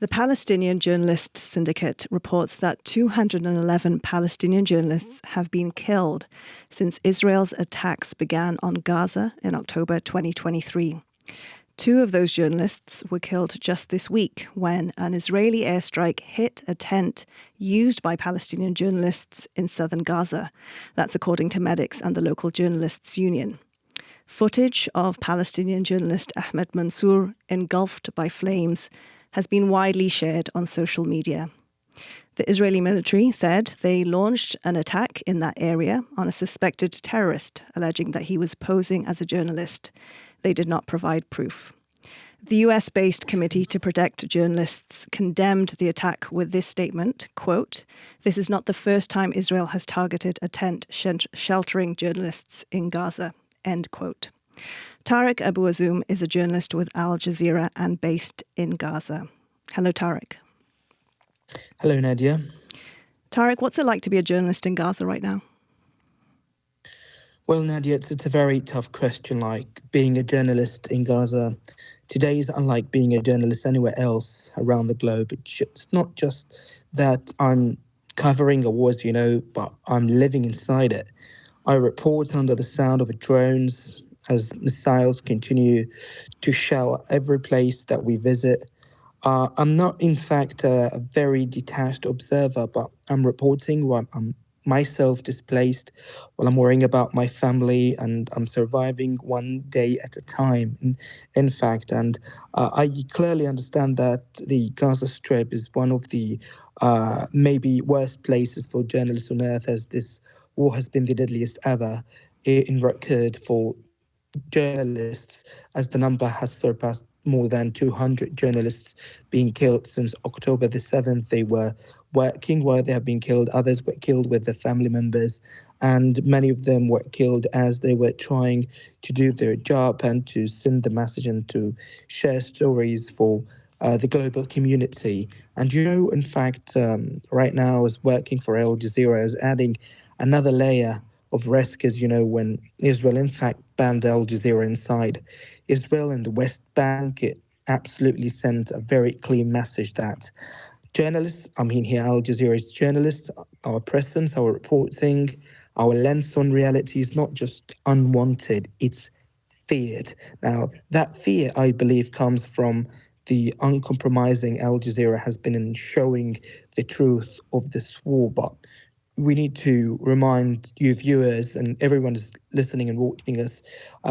The Palestinian Journalists Syndicate reports that 211 Palestinian journalists have been killed since Israel's attacks began on Gaza in October 2023. Two of those journalists were killed just this week when an Israeli airstrike hit a tent used by Palestinian journalists in southern Gaza. That's according to medics and the local journalists' union. Footage of Palestinian journalist Ahmed Mansour engulfed by flames has been widely shared on social media. The Israeli military said they launched an attack in that area on a suspected terrorist, alleging that he was posing as a journalist. They did not provide proof. The US-based Committee to Protect Journalists condemned the attack with this statement, quote, "This is not the first time Israel has targeted a tent sheltering journalists in Gaza," end quote. Tareq Abu Azzoum is a journalist with Al Jazeera and based in Gaza. Hello, Tareq. Hello, Nadia. Tareq, what's it like to be a journalist in Gaza right now? Well, Nadia, it's a very tough question. Like being a journalist in Gaza today is unlike being a journalist anywhere else around the globe. It's not just that I'm covering a war, but I'm living inside it. I report under the sound of drones as missiles continue to shell at every place that we visit. I'm not, in fact, a very detached observer, but I'm reporting while I'm myself displaced, while I'm worrying about my family, and I'm surviving one day at a time, in fact. And I clearly understand that the Gaza Strip is one of the maybe worst places for journalists on earth, as this war has been the deadliest ever in record for journalists, as the number has surpassed more than 200 journalists being killed since October the 7th. They were working while they have been killed. Others were killed with their family members, and many of them were killed as they were trying to do their job and to send the message and to share stories for the global community. And in fact, right now, as working for Al Jazeera is adding another layer of risk, as when Israel, in fact, banned Al Jazeera inside Israel and the West Bank, it absolutely sent a very clear message that journalists, here Al Jazeera's journalists, our presence, our reporting, our lens on reality is not just unwanted, it's feared. Now, that fear, I believe, comes from the uncompromising Al Jazeera has been in showing the truth of this war. But we need to remind you viewers and everyone is listening and watching us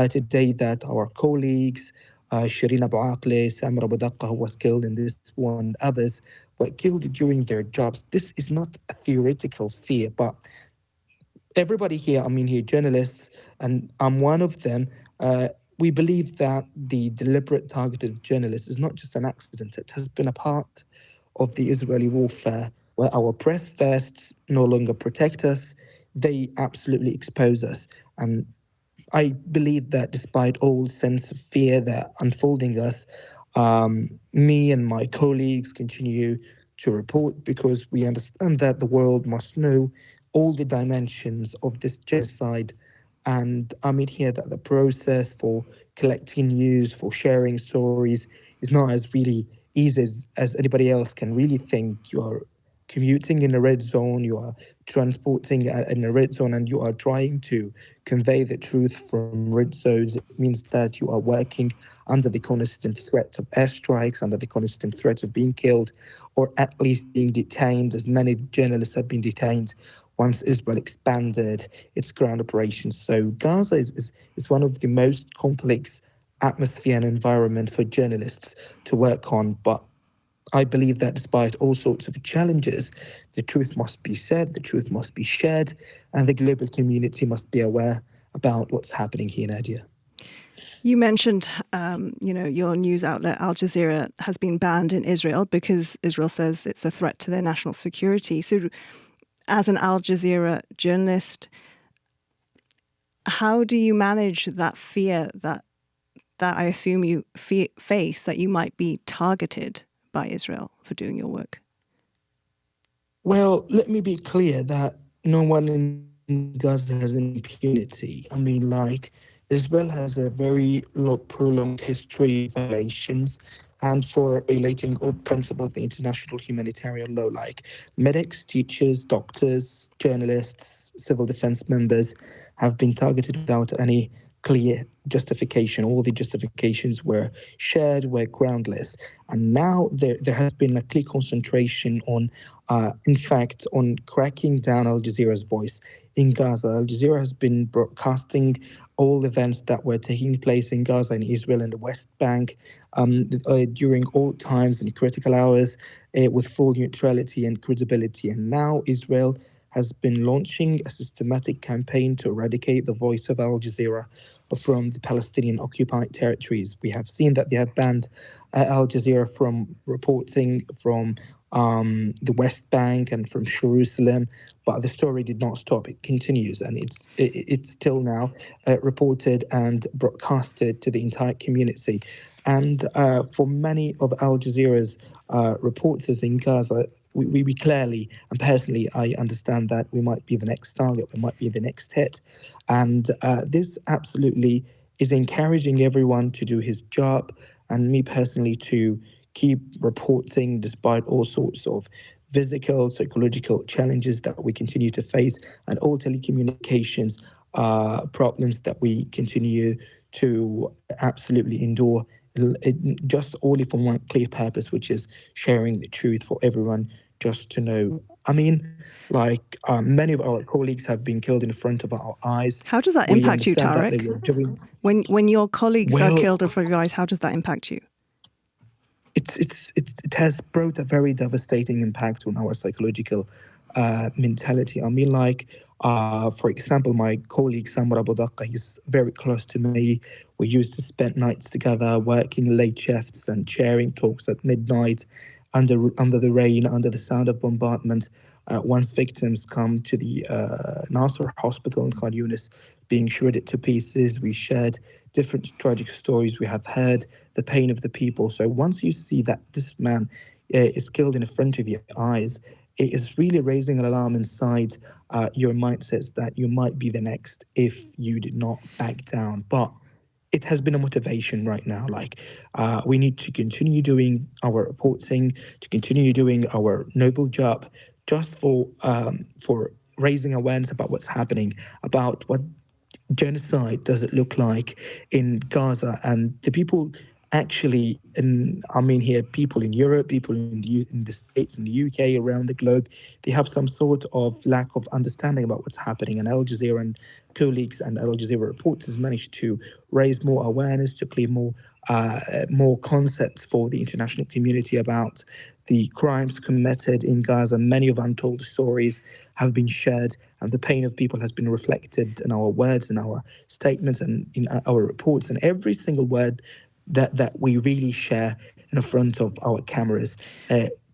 today that our colleagues, Shireen Abu Aqle, Samir Abu Daqqa, who was killed in this one, others were killed during their jobs. This is not a theoretical fear, but everybody here, journalists, and I'm one of them, we believe that the deliberate targeting of journalists is not just an accident. It has been a part of the Israeli warfare where our press vests no longer protect us. They absolutely expose us. And I believe that despite all sense of fear that unfolding us, me and my colleagues continue to report because we understand that the world must know all the dimensions of this genocide. And here that the process for collecting news, for sharing stories is not as really easy as anybody else can really think. You are commuting in a red zone, you are transporting in a red zone, and you are trying to convey the truth from red zones. It means that you are working under the constant threat of airstrikes, under the constant threat of being killed, or at least being detained, as many journalists have been detained once Israel expanded its ground operations. So Gaza is one of the most complex atmosphere and environment for journalists to work on. But I believe that despite all sorts of challenges, the truth must be said, the truth must be shared, and the global community must be aware about what's happening here, Nadia. You mentioned, your news outlet, Al Jazeera, has been banned in Israel because Israel says it's a threat to their national security. So as an Al Jazeera journalist, how do you manage that fear that I assume you face, that you might be targeted by Israel for doing your work? Well, let me be clear that no one in Gaza has impunity. Israel has a very prolonged history of violations, and for violating all principles of the international humanitarian law, like medics, teachers, doctors, journalists, civil defense members have been targeted without any clear justification. All the justifications were shared, were groundless. And now there has been a clear concentration on, in fact, on cracking down Al Jazeera's voice in Gaza. Al Jazeera has been broadcasting all events that were taking place in Gaza and Israel and the West Bank during all times and critical hours with full neutrality and credibility. And now Israel has been launching a systematic campaign to eradicate the voice of Al Jazeera from the Palestinian occupied territories. We have seen that they have banned Al Jazeera from reporting from the West Bank and from Jerusalem, but the story did not stop. It continues, and it's still now reported and broadcasted to the entire community. And for many of Al Jazeera's reporters in Gaza, we clearly and personally, I understand that we might be the next target, we might be the next hit. And this absolutely is encouraging everyone to do his job, and me personally to keep reporting despite all sorts of physical, psychological challenges that we continue to face, and all telecommunications problems that we continue to absolutely endure, just only for one clear purpose, which is sharing the truth for everyone just to know. I mean, like many of our colleagues have been killed in front of our eyes. How does that We impact you, understand that they Tareq? were doing When your colleagues are well. killed in front of your eyes, how does that impact you? It has brought a very devastating impact on our psychological mentality. I mean, like, for example, my colleague Samar Abu Daqqa, he's very close to me. We used to spend nights together, working late shifts and sharing talks at midnight, under the rain, under the sound of bombardment. Once victims come to the Nasser Hospital in Khan Yunis, being shredded to pieces, we shared different tragic stories. We have heard the pain of the people. So once you see that this man is killed in front of your eyes, it is really raising an alarm inside your mindsets that you might be the next if you did not back down. But it has been a motivation right now. Like we need to continue doing our reporting, to continue doing our noble job, just for raising awareness about what's happening, about what genocide does it look like in Gaza, and the people actually, and I mean here, people in Europe, people in the States, in the UK, around the globe, they have some sort of lack of understanding about what's happening. And Al Jazeera and colleagues and Al Jazeera reporters managed to raise more awareness, to clear more concepts for the international community about the crimes committed in Gaza. Many of untold stories have been shared, and the pain of people has been reflected in our words, in our statements, and in our reports. And every single word that we really share in front of our cameras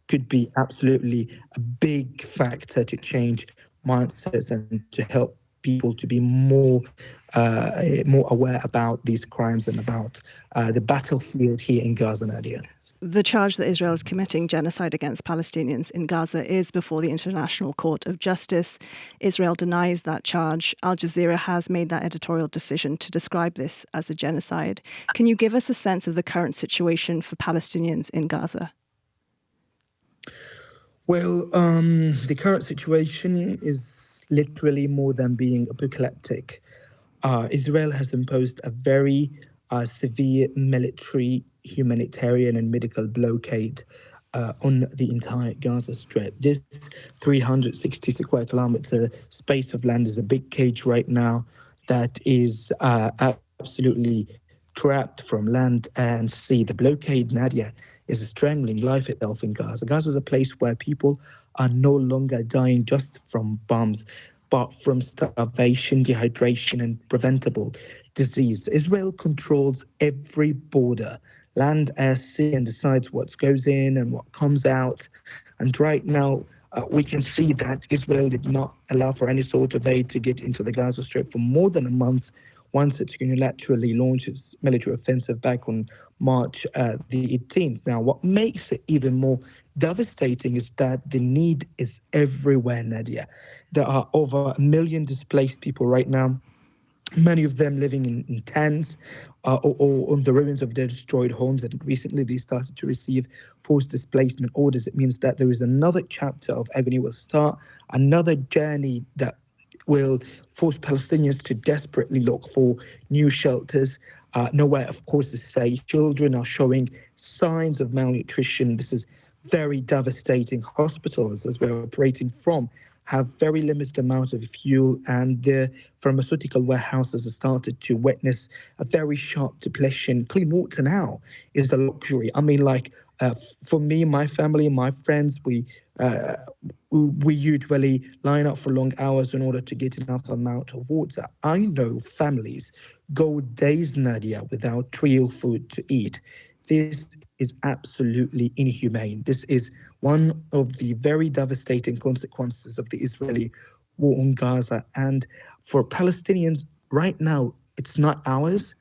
could be absolutely a big factor to change mindsets and to help people to be more aware about these crimes and about the battlefield here in Gaza, Nadia. The charge that Israel is committing genocide against Palestinians in Gaza is before the International Court of Justice. Israel denies that charge. Al Jazeera has made that editorial decision to describe this as a genocide. Can you give us a sense of the current situation for Palestinians in Gaza? Well, the current situation is literally more than being apocalyptic. Israel has imposed a very severe military, humanitarian, and medical blockade on the entire Gaza Strip. This 360 square kilometer space of land is a big cage right now that is absolutely trapped from land and sea. The blockade, Nadia, is strangling life itself in Gaza. Gaza is a place where people are no longer dying just from bombs, but from starvation, dehydration, and preventable disease. Israel controls every border, land, air, sea, and decides what goes in and what comes out. And right now, we can see that Israel did not allow for any sort of aid to get into the Gaza Strip for more than a month once it unilaterally launched its military offensive back on March the 18th. Now, what makes it even more devastating is that the need is everywhere, Nadia. There are over 1 million displaced people right now. many of them living in tents or on the ruins of their destroyed homes. And recently they started to receive forced displacement orders. It means that there is another chapter of agony will start, another journey that will force Palestinians to desperately look for new shelters. Nowhere, of course, is safe. Children are showing signs of malnutrition. This is very devastating. Hospitals, as we're operating from, have very limited amount of fuel, and the pharmaceutical warehouses have started to witness a very sharp depletion. Clean water now is a luxury. I mean, like for me, my family, my friends, uh, we usually line up for long hours in order to get enough amount of water. I know families go days, Nadia, without real food to eat. This is absolutely inhumane. This is one of the very devastating consequences of the Israeli war on Gaza. And for Palestinians, right now, it's not ours.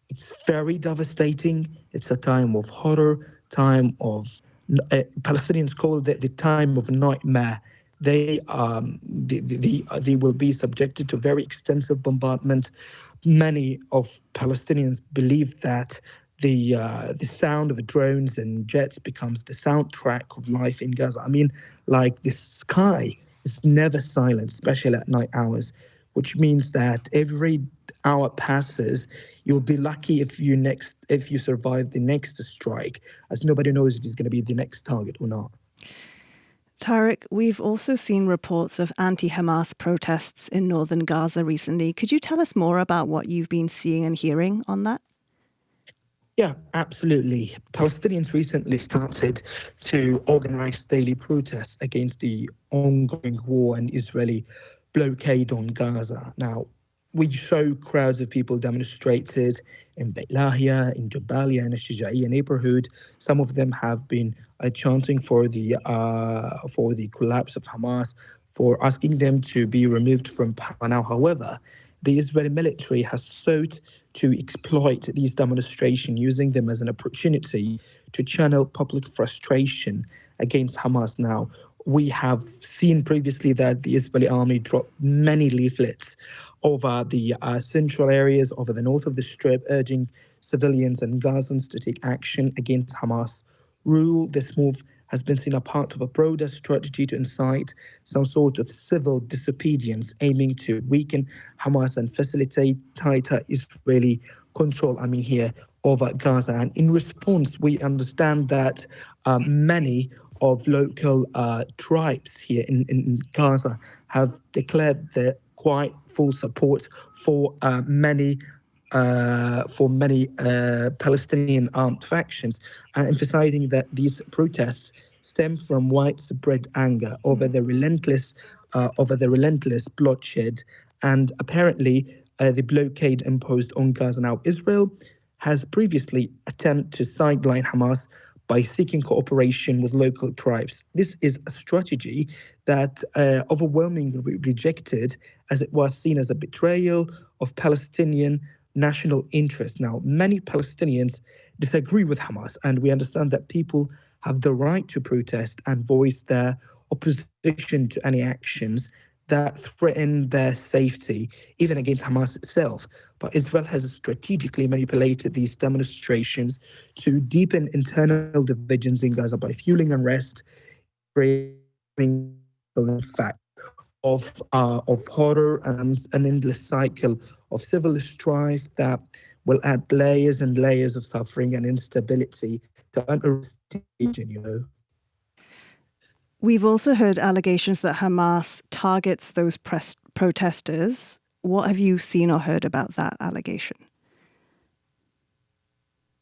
It's very devastating. It's a time of horror, time of Palestinians call it the time of nightmare. They will be subjected to very extensive bombardment. Many of Palestinians believe that the sound of drones and jets becomes the soundtrack of life in Gaza. I mean, like the sky is never silent, especially at night hours, which means that every hour passes, you'll be lucky if you survive the next strike, as nobody knows if it's going to be the next target or not. Tareq, we've also seen reports of anti-Hamas protests in northern Gaza recently. Could you tell us more about what you've been seeing and hearing on that? Yeah, absolutely. Palestinians recently started to organize daily protests against the ongoing war and Israeli blockade on Gaza. Now, we show crowds of people demonstrated in Beit Lahia, in Jabalia, and Shijaiya neighborhood. Some of them have been chanting for the collapse of Hamas, for asking them to be removed from power. Now, however, the Israeli military has sought to exploit these demonstrations, using them as an opportunity to channel public frustration against Hamas. Now, we have seen previously that the Israeli army dropped many leaflets over the central areas, over the north of the Strip, urging civilians and Gazans to take action against Hamas rule. This move has been seen a part of a broader strategy to incite some sort of civil disobedience, aiming to weaken Hamas and facilitate tighter Israeli control, here over Gaza. And in response, we understand that many of local tribes here in Gaza have declared their quite full support for many Palestinian armed factions, emphasizing that these protests stem from widespread anger over the relentless bloodshed and apparently the blockade imposed on Gaza. Now, Israel has previously attempted to sideline Hamas by seeking cooperation with local tribes. This is a strategy that overwhelmingly rejected, as it was seen as a betrayal of Palestinian national interest. Now, many Palestinians disagree with Hamas, and we understand that people have the right to protest and voice their opposition to any actions that threaten their safety, even against Hamas itself. But Israel has strategically manipulated these demonstrations to deepen internal divisions in Gaza by fueling unrest, creating in fact of horror and an endless cycle of civil strife that will add layers and layers of suffering and instability to an region. We've also heard allegations that Hamas targets those protesters. What have you seen or heard about that allegation?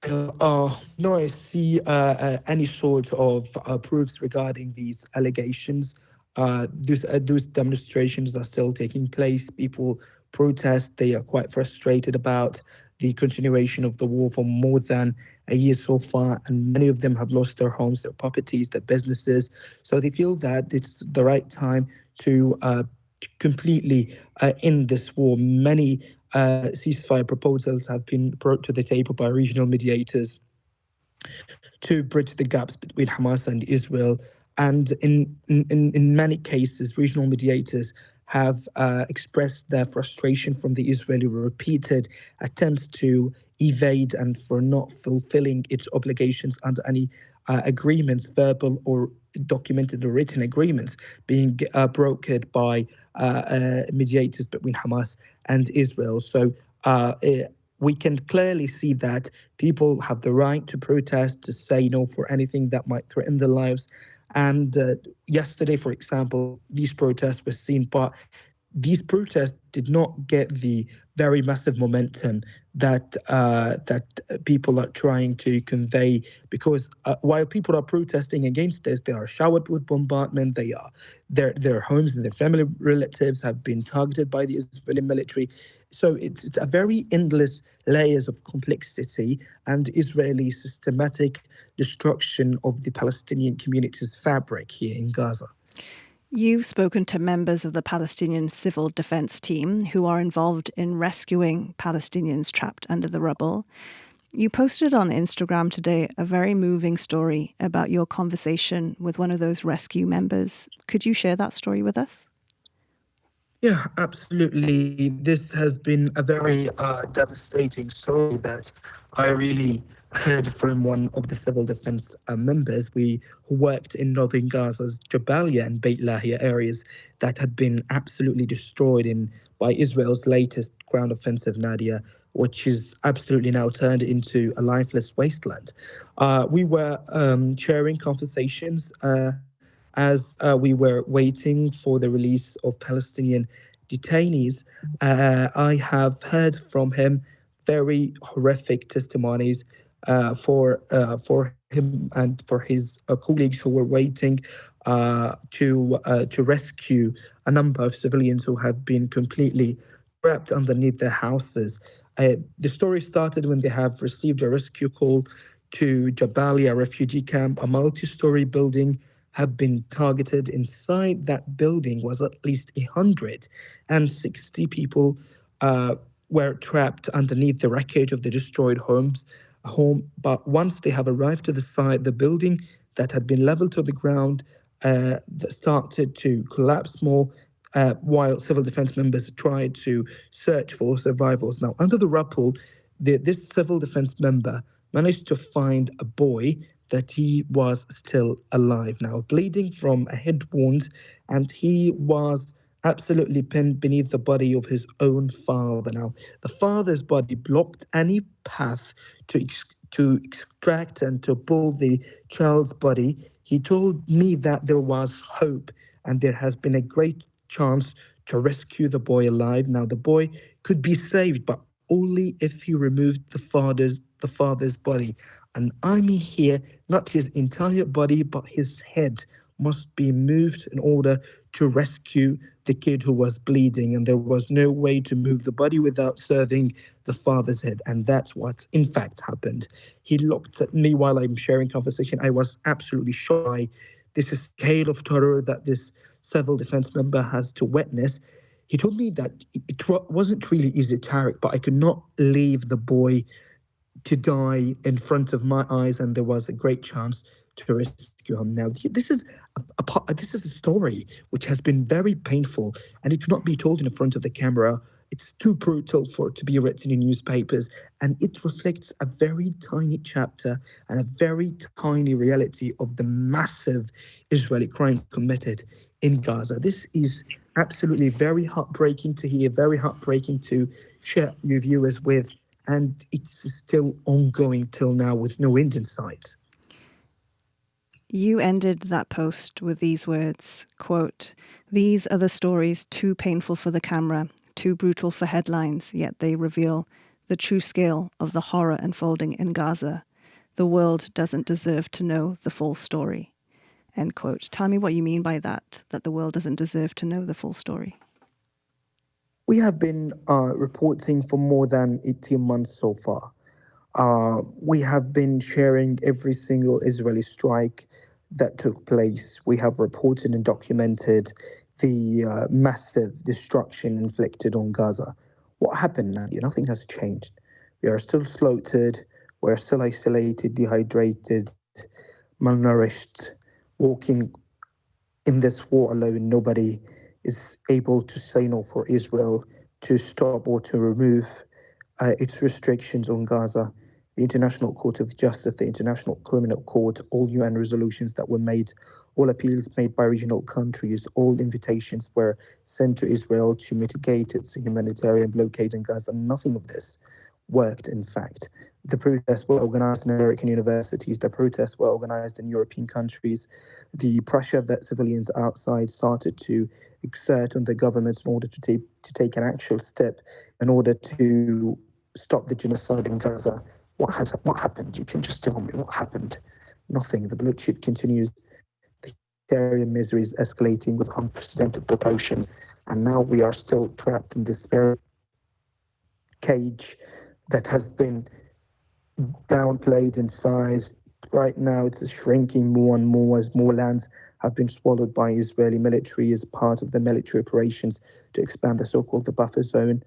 No, I see any sort of proofs regarding these allegations. Those demonstrations are still taking place. People protest. They are quite frustrated about the continuation of the war for more than a year so far, and many of them have lost their homes, their properties, their businesses. So they feel that it's the right time to completely end this war. Many ceasefire proposals have been brought to the table by regional mediators to bridge the gaps between Hamas and Israel. And in many cases, regional mediators have expressed their frustration from the Israeli repeated attempts to evade and for not fulfilling its obligations under any agreements, verbal or documented or written agreements, being brokered by mediators between Hamas and Israel. So we can clearly see that people have the right to protest, to say no for anything that might threaten their lives. And yesterday, for example, these protests were seen, but these protests did not get the very massive momentum that people are trying to convey. Because while people are protesting against this, they are showered with bombardment. They are their homes and their family relatives have been targeted by the Israeli military. So it's a very endless layers of complexity and Israeli systematic destruction of the Palestinian community's fabric here in Gaza. You've spoken to members of the Palestinian Civil Defense Team who are involved in rescuing Palestinians trapped under the rubble. You posted on Instagram today a very moving story about your conversation with one of those rescue members. Could you share that story with us? Yeah, absolutely. This has been a very devastating story that I really heard from one of the civil defense members. We who worked in northern Gaza's Jabalia and Beit Lahia areas that had been absolutely destroyed in by Israel's latest ground offensive, Nadia, which is absolutely now turned into a lifeless wasteland. We were sharing conversations. As we were waiting for the release of Palestinian detainees, I have heard from him very horrific testimonies for him and for his colleagues who were waiting to rescue a number of civilians who have been completely trapped underneath their houses. The story started when they have received a rescue call to Jabalia refugee camp, a multi-story building have been targeted. Inside that building was at least 160 people uh, were trapped underneath the wreckage of the destroyed home. But once they have arrived to the site, the building that had been leveled to the ground started to collapse more. While civil defense members tried to search for survivors. Now, under the rubble, this civil defense member managed to find a boy that he was still alive now, bleeding from a head wound, and he was absolutely pinned beneath the body of his own father. Now, the father's body blocked any path to extract and to pull the child's body. He told me that there was hope and there has been a great chance to rescue the boy alive. Now, the boy could be saved, but only if he removed the father's body. And I mean here, not his entire body, but his head must be moved in order to rescue the kid who was bleeding. And there was no way to move the body without serving the father's head. And that's what, in fact, happened. He looked at me while I'm sharing conversation. I was absolutely shocked. This is scale of terror that this civil defense member has to witness. He told me that it wasn't really easy, Tareq, but I could not leave the boy to die in front of my eyes, and there was a great chance to rescue him. Now, this is a story which has been very painful, and it cannot be told in front of the camera. It's too brutal for it to be written in newspapers, and it reflects a very tiny chapter and a very tiny reality of the massive Israeli crime committed in Gaza. This is absolutely very heartbreaking to hear, very heartbreaking to share your viewers with, and it's still ongoing till now with no end in sight. You ended that post with these words, quote, "These are the stories too painful for the camera, too brutal for headlines, yet they reveal the true scale of the horror unfolding in Gaza. The world doesn't deserve to know the full story." End quote. Tell me what you mean by that the world doesn't deserve to know the full story. We have been reporting for more than 18 months so far. We have been sharing every single Israeli strike that took place. We have reported and documented the massive destruction inflicted on Gaza. What happened now? Nothing has changed. We are still slaughtered. We're still isolated, dehydrated, malnourished, walking in this war alone. Nobody is able to say no for Israel to stop or to remove its restrictions on Gaza. The International Court of Justice, the International Criminal Court, all UN resolutions that were made, all appeals made by regional countries, all invitations were sent to Israel to mitigate its humanitarian blockade in Gaza. Nothing of this worked, in fact. The protests were organized in American universities, the protests were organized in European countries. The pressure that civilians outside started to exert on the governments in order to take an actual step in order to stop the genocide in Gaza. What happened? You can just tell me what happened. Nothing. The bloodshed continues. The humanitarian misery is escalating with unprecedented proportions, and now we are still trapped in this very cage that has been downplayed in size. Right now, it's shrinking more and more as more lands have been swallowed by Israeli military as part of the military operations to expand the so-called the buffer zone.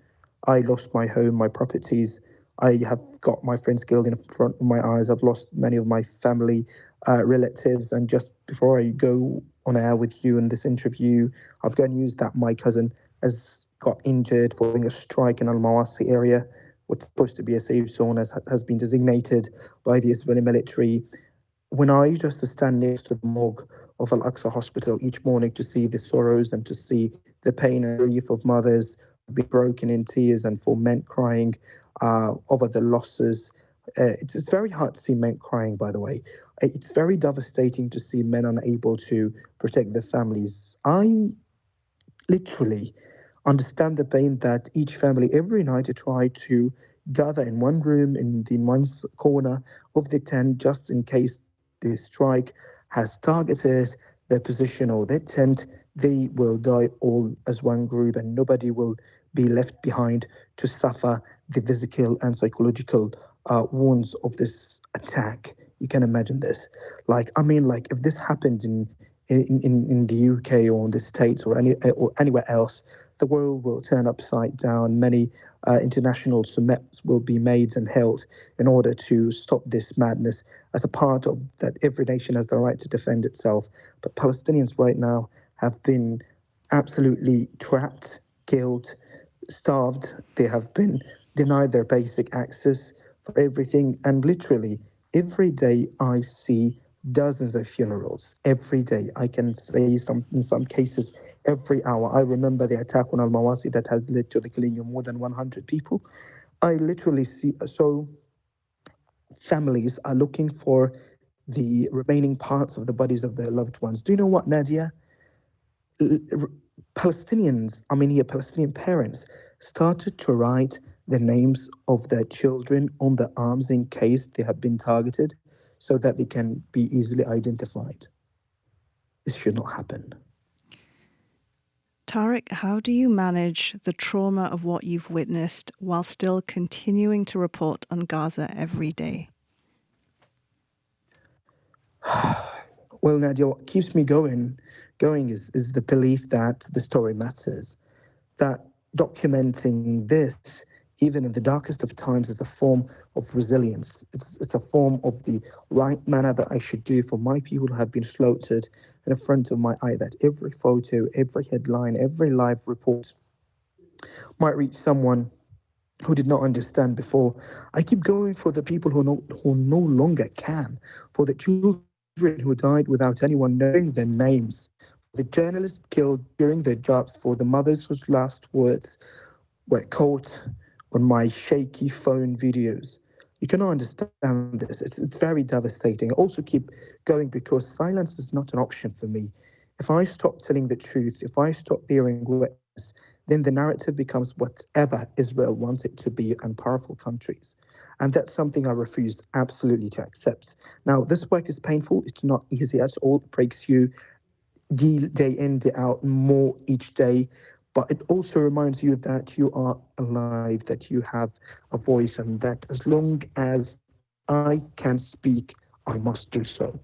I lost my home, my properties. I have got my friends killed in front of my eyes. I've lost many of my family, relatives. And just before I go on air with you in this interview, I've got news that my cousin has got injured following a strike in Al-Mawasi area. What's supposed to be a safe zone has been designated by the Israeli military. When I used to stand next to the morgue of Al-Aqsa Hospital each morning to see the sorrows and to see the pain and grief of mothers being broken in tears and for men crying over the losses. It's very hard to see men crying, by the way. It's very devastating to see men unable to protect their families. I literally understand the pain that each family every night to try to gather in one room in one corner of the tent just in case the strike has targeted their position or their tent. They will die all as one group and nobody will be left behind to suffer the physical and psychological wounds of this attack. You can imagine this. Like if this happened in the UK or in the States or anywhere else, the world will turn upside down. Many international summits will be made and held in order to stop this madness. As a part of that, every nation has the right to defend itself. But Palestinians right now have been absolutely trapped, killed, starved. They have been denied their basic access for everything. And literally, every day I see dozens of funerals. Every day, I can say in some cases, every hour. I remember the attack on Al-Mawasi that has led to the killing of more than 100 people. I literally see, so families are looking for the remaining parts of the bodies of their loved ones. Do you know what, Nadia? Palestinian parents started to write the names of their children on the arms in case they have been targeted so that they can be easily identified. This should not happen. Tareq, how do you manage the trauma of what you've witnessed while still continuing to report on Gaza every day? Well, Nadia, what keeps me going is the belief that the story matters, that documenting this, even in the darkest of times, is a form of resilience. It's a form of the right manner that I should do for my people who have been slaughtered in front of my eye, that every photo, every headline, every live report might reach someone who did not understand before. I keep going for the people who no longer can, for the children who died without anyone knowing their names, for the journalists killed during their jobs, for the mothers whose last words were caught on my shaky phone videos. You cannot understand this. It's very devastating. I also keep going because silence is not an option for me. If I stop telling the truth, if I stop bearing witness, then the narrative becomes whatever Israel wants it to be and powerful countries. And that's something I refuse absolutely to accept. Now, this work is painful. It's not easy at all. It breaks you day in, day out, more each day. But it also reminds you that you are alive, that you have a voice, and that as long as I can speak, I must do so.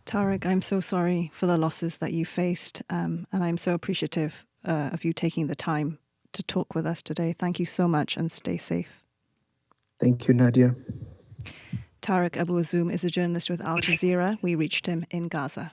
Tareq, I'm so sorry for the losses that you faced, and I'm so appreciative of you taking the time to talk with us today. Thank you so much and stay safe. Thank you, Nadia. Tareq Abu Azzoum is a journalist with Al Jazeera. We reached him in Gaza.